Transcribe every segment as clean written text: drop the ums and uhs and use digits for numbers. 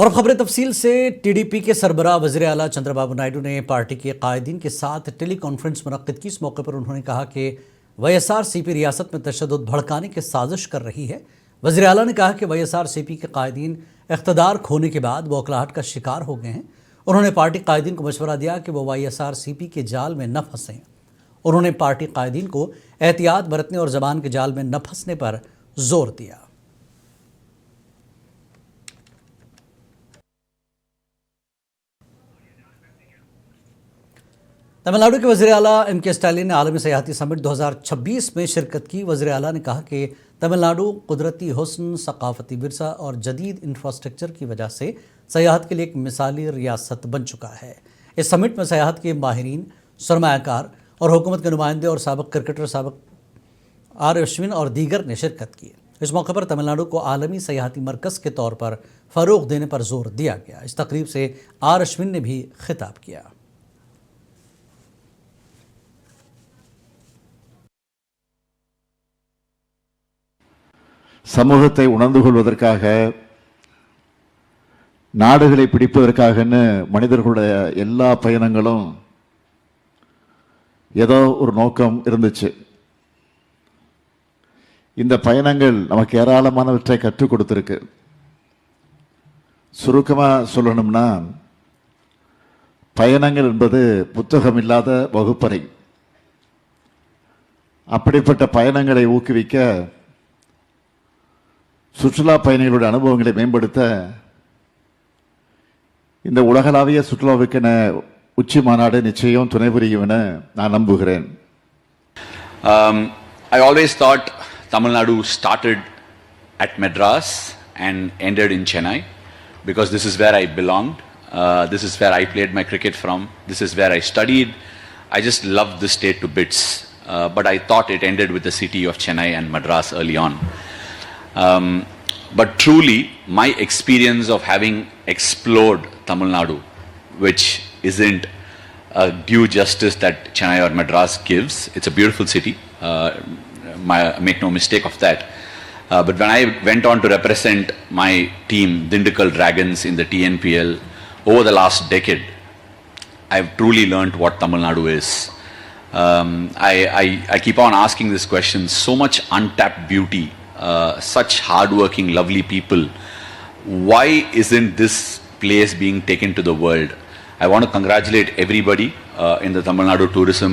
और खबरें तफसील से। टीडीपी के सरबराह वज़ीर आला चंद्रबाबू नायडू ने पार्टी के कायदीन के साथ टेली कॉन्फ्रेंस मुनक्किद की। इस मौके पर उन्होंने कहा कि वाईएसआरसीपी रियासत में तशद्दुद भड़काने की साजिश कर रही है। वज़ीर आला ने कहा कि वाईएसआरसीपी के कायदीन इख्तदार खोने के बाद बौखलाहट का शिकार हो गए हैं। उन्होंने पार्टी कायदीन को मशवरा दिया कि वो वाईएसआरसीपी के जाल में न फंसें। उन्होंने पार्टी कायदीन को एहतियात बरतने और ज़बान के जाल में न फंसने पर जोर दिया। तमिलनाडु के वज़ीर आला एम.के. स्टालिन ने आलमी सयाहती समिट 2026 में शिरकत की। वज़ीर आला ने कहा कि तमिलनाडु कुदरती हुस्न, सकाफती विरसा और जदीद इंफ्रास्ट्रक्चर की वजह से सयाहत के लिए एक मिसाली रियासत बन चुका है। इस समिट में सयाहत के माहिरीन, सरमायाकार और हुकूमत के नुमाइंदे और साबिक क्रिकेटर आर अश्विन और दीगर ने शिरकत की। इस मौके पर तमिलनाडु को आलमी सयाहती मरकज़ के तौर पर फ़रोग़ देने पर जोर दिया गया। इस तकरीब से आर अश्विन ने भी खिताब किया। சமூகத்தை உணர்ந்து கொள்வதற்காக, நாடுகளை பிடிப்பதற்காகன்னு மனிதர்களுடைய எல்லா பயணங்களும் ஏதோ ஒரு நோக்கம் இருந்துச்சு. இந்த பயணங்கள் நமக்கு ஏராளமானவற்றை கற்றுக் கொடுத்திருக்கு. சுருக்கமா சொல்லணும்னா, பயணங்கள் என்பது புத்தகம் இல்லாத வகுப்பறை. அப்படிப்பட்ட பயணங்களை ஊக்குவிக்க, சுற்றுலா பயணிகளுடைய அனுபவங்களை மேம்படுத்த இந்த உலகளாவிய சுற்றுலாவுக்கென உச்சி மாநாடு நிச்சயம் துணை புரியும் என நான் நம்புகிறேன். I always thought Tamil Nadu started at Madras and ended in Chennai because this is where I belonged. This is where I played my cricket from. This is where I studied. I just loved this state to bits. But I thought it ended with the city of Chennai and Madras early on. But truly, my experience of having explored Tamil Nadu, which isn't a due justice that Chennai or Madras gives, it's a beautiful city, make no mistake of that. But when I went on to represent my team, Dindigul Dragons, in the TNPL over the last decade, I've truly learned what Tamil Nadu is. I keep on asking this question: so much untapped beauty, such hardworking, lovely people. Why isn't this place being taken to the world? I want to congratulate everybody in the Tamil Nadu Tourism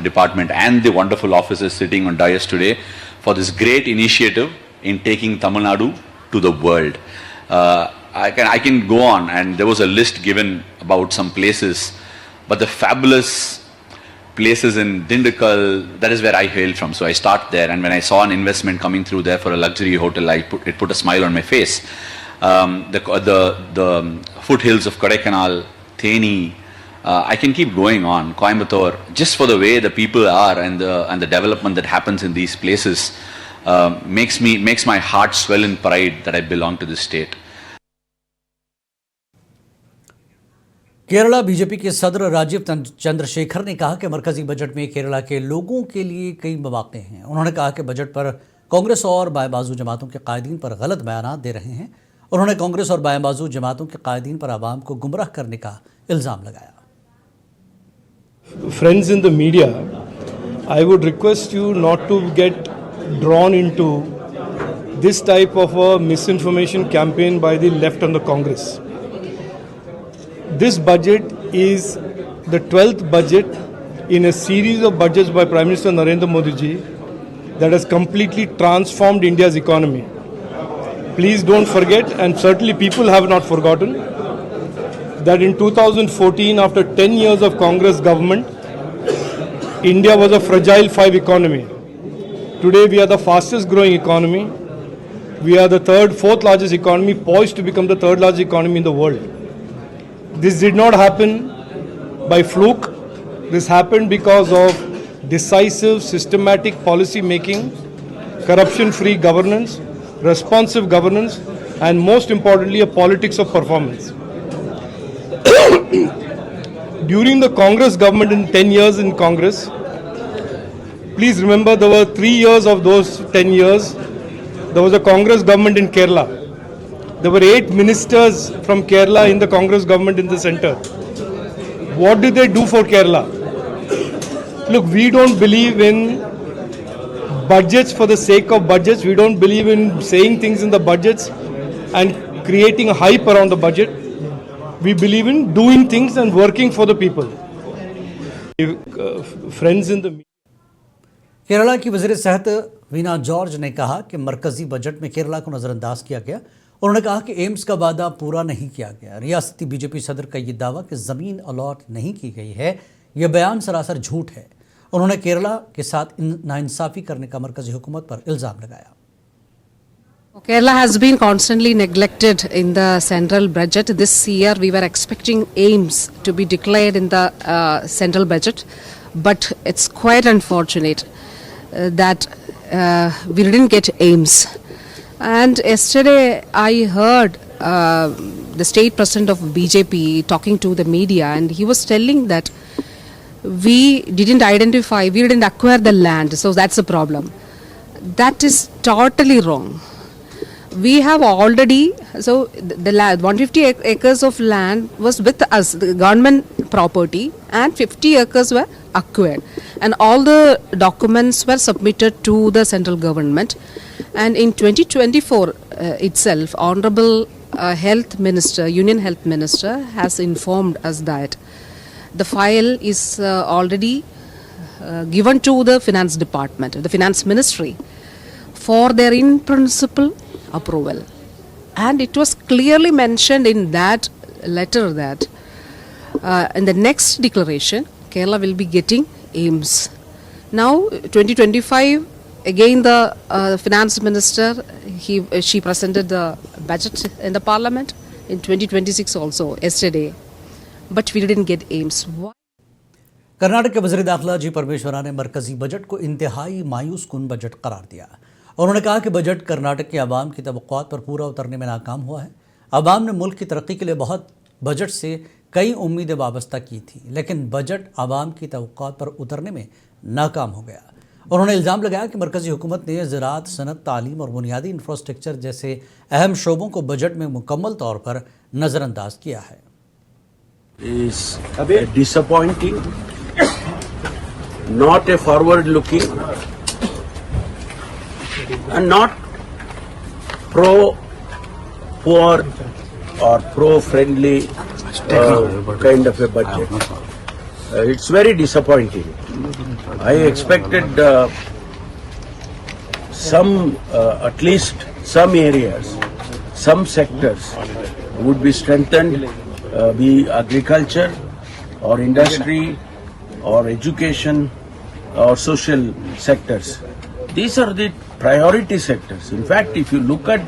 Department and the wonderful officers sitting on dais today for this great initiative in taking Tamil Nadu to the world. I can go on, and there was a list given about some places, but the fabulous places in Dindigul, that is where I hail from. So I start there, and when I saw an investment coming through there for a luxury hotel, it put a smile on my face. The foothills of Kodaikanal, Theni, I can keep going on, Coimbatore, just for the way the people are and the development that happens in these places makes my heart swell in pride that I belong to this state. Kerala BJP के सदर राजीव चंद्रशेखर ने कहा कि मरकजी budget में केरला के लोगों के लिए कई मौके हैं। उन्होंने कहा कि बजट पर कांग्रेस और बाएं-बाजू जमातों के कायदीन पर गलत बयानात दे रहे हैं। उन्होंने कांग्रेस और बाएं-बाजू जमातों के कायदीन पर आवाम को गुमराह करने का इल्ज़ाम लगाया। Friends in the media, I would request you not to get drawn into this type of a misinformation campaign by the left and the Congress. This budget is the 12th budget in a series of budgets by Prime Minister Narendra Modi ji that has completely transformed India's economy. Please don't forget, and certainly people have not forgotten, that in 2014, after 10 years of Congress government, India was a fragile 5 economy. Today we are the fastest growing economy. We are the fourth largest economy, poised to become the third largest economy in the world. This did not happen by fluke. This happened because of decisive, systematic policy making, corruption-free governance, responsive governance, and most importantly, a politics of performance. During the Congress government, in 10 years in Congress, please remember there were 3 years of those 10 years. There was a Congress government in Kerala, There were 8 ministers from Kerala in the Congress government in the center. What did they do for Kerala? Look, we don't believe in budgets for the sake of budgets. We don't believe in saying things in the budgets and creating a hype around the budget. We believe in doing things and working for the people. Friends in the Kerala की वज़ीर सेहत Veena George ने कहा कि मरकजी budget में केरला को नज़रअंदाज किया गया। उन्होंने कहा कि एम्स का वादा पूरा नहीं किया गया। रियासती बीजेपी सदर का ये दावा कि ज़मीन अलॉट नहीं की गई है, यह बयान सरासर झूठ है। उन्होंने केरला के साथ नाइंसाफ़ी करने का मरकजी हुकूमत पर इल्ज़ाम लगाया। Kerala has been constantly neglected in the central budget. This year we were expecting aims to be declared in the central budget, but it's quite unfortunate that we didn't get aims. And yesterday I heard the state president of BJP talking to the media, and he was telling that we didn't acquire the land, so that's the problem. That is totally wrong. We have already, so the land, 150 acres of land was with us, the government property, and 50 acres were acquired. And all the documents were submitted to the central government. And in 2024 itself, Honorable Health Minister, Union Health Minister has informed us that the file is already given to the Finance Department, the Finance Ministry, for their in principle approval. And it was clearly mentioned in that letter that in the next declaration, Kerala will be getting aims. Now, 2025, again the Finance Minister, she presented the budget in the Parliament. In 2026 also, yesterday. But we didn't get aims. Why? Karnataka के वज़ीर दाखिला जी परमेश्वरा ने मरकजी budget को इंतहाई मायूस कुन बजट करार दिया। उन्होंने कहा कि बजट कर्नाटक के आवाम की तवक्कुआत पर पूरा उतरने में नाकाम हुआ है। आवाम ने मुल्क की तरक्की के लिए बहुत बजट से कई उम्मीदें वाबस्ता की थी, लेकिन बजट आवाम की तवक्कुआत पर उतरने में नाकाम हो गया। उन्होंने इल्ज़ाम लगाया कि मरकजी हुकूमत ने ज़राअत, सनत, तालीम और बुनियादी इंफ्रास्ट्रक्चर जैसे अहम शोबों को बजट में मुकम्मल तौर पर नज़रअंदाज किया है। is disappointing, not a forward-looking, and not pro-poor or pro-friendly kind of a budget. It's very disappointing. I expected at least some areas, some sectors would be strengthened. Be agriculture or industry or education or social sectors. These are the priority sectors. In fact, if you look at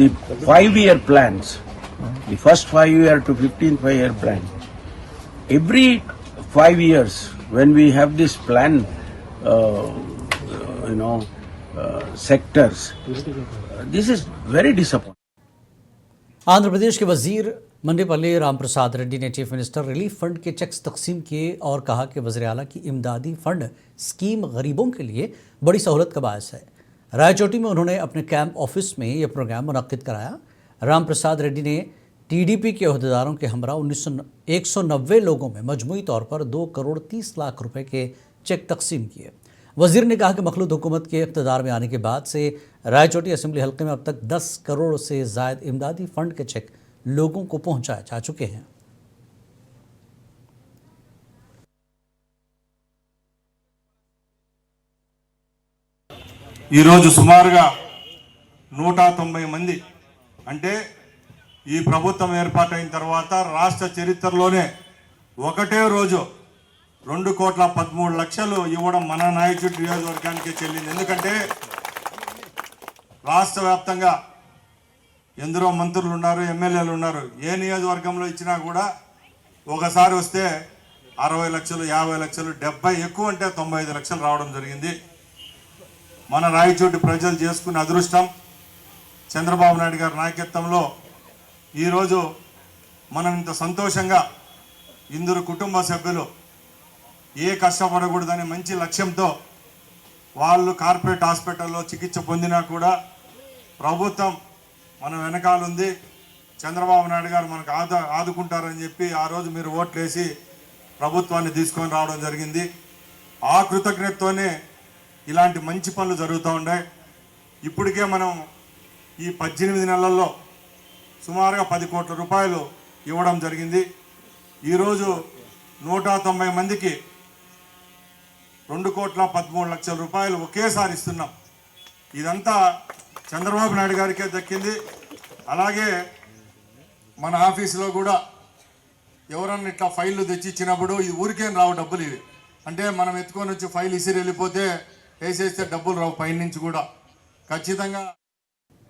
the 5-year plans, the first 5-year to 15th 5-year plan, every 5 years when we have this plan, sectors, this is very disappointing. Andhra Pradesh के वजीर मंडीपल्ली रामप्रसाद रेड्डी ने chief minister relief fund के checks तकसीम किए और कहा कि वज़ीर आला की इमदादी फंड स्कीम गरीबों के लिए बड़ी सहूलत का बायस है। रायचोटी में उन्होंने अपने कैंप ऑफिस में यह प्रोग्राम मुनक्किद कराया। रामप्रसाद रेड्डी ने टीडीपी के अहदेदारों के हमरा 190 लोगों में मजमूई तौर पर 2 करोड़ 30 लाख रुपए के चेक तकसीम किए। वज़ीर ने कहा कि मखलूत हुकूमत के इक़्तिदार में आने के बाद से रायचोटी असेंबली हल्के में अब तक 10 करोड़ से ज़ायद इमदादी फ़ंड के चेक लोगों को पहुंचाए जा चुके हैं। ఈరోజు సుమారుగా 190 మంది అంటే ఈ ప్రభుత్వం ఏర్పాటైన తర్వాత రాష్ట్ర చరిత్రలోనే ఒకటే రోజు 2,13,00,000 ఇవ్వడం మన నాయకుడి నియోజకవర్గానికి చెల్లింది। ఎందుకంటే రాష్ట్ర వ్యాప్తంగా ఎందరో మంత్రులు ఉన్నారు, ఎమ్మెల్యేలు ఉన్నారు, ఏ నియోజకవర్గంలో ఇచ్చినా కూడా ఒకసారి వస్తే 60 లక్షలు, 50 లక్షలు, 70 ఎక్కువ అంటే 95 లక్షలు రావడం జరిగింది। మన రాయచోటి ప్రజలు చేసుకున్న అదృష్టం చంద్రబాబు నాయుడు గారి నాయకత్వంలో ఈరోజు మనం ఇంత సంతోషంగా ఇందరు కుటుంబ సభ్యులు ఏ కష్టపడకూడదనే మంచి లక్ష్యంతో వాళ్ళు కార్పొరేట్ హాస్పిటల్లో చికిత్స పొందినా కూడా ప్రభుత్వం మన వెనకాల ఉంది, చంద్రబాబు నాయుడు గారు మనకు ఆదుకుంటారని చెప్పి ఆ రోజు మీరు ఓట్లేసి ప్రభుత్వాన్ని తీసుకొని రావడం జరిగింది. ఆ కృతజ్ఞతతోనే ఇలాంటి మంచి పనులు జరుగుతూ ఉన్నాయి. ఇప్పటికే మనం ఈ 18 నెలల్లో సుమారుగా 10 కోట్ల రూపాయలు ఇవ్వడం జరిగింది. ఈరోజు 190 మందికి 2,13,00,000 రూపాయలు ఒకేసారి ఇస్తున్నాం. ఇదంతా చంద్రబాబు నాయుడు గారికే దక్కింది. అలాగే మన ఆఫీసులో కూడా ఎవరన్నా ఇట్లా ఫైళ్ళు తెచ్చి ఇచ్చినప్పుడు ఈ ఊరికేం రావు డబ్బులు. ఇవి అంటే మనం ఎత్తుకొని వచ్చి ఫైల్ ఇసిరి వెళ్ళిపోతే వేసేస్తే డబ్బులు రావు. పైనుంచి కూడా ఖచ్చితంగా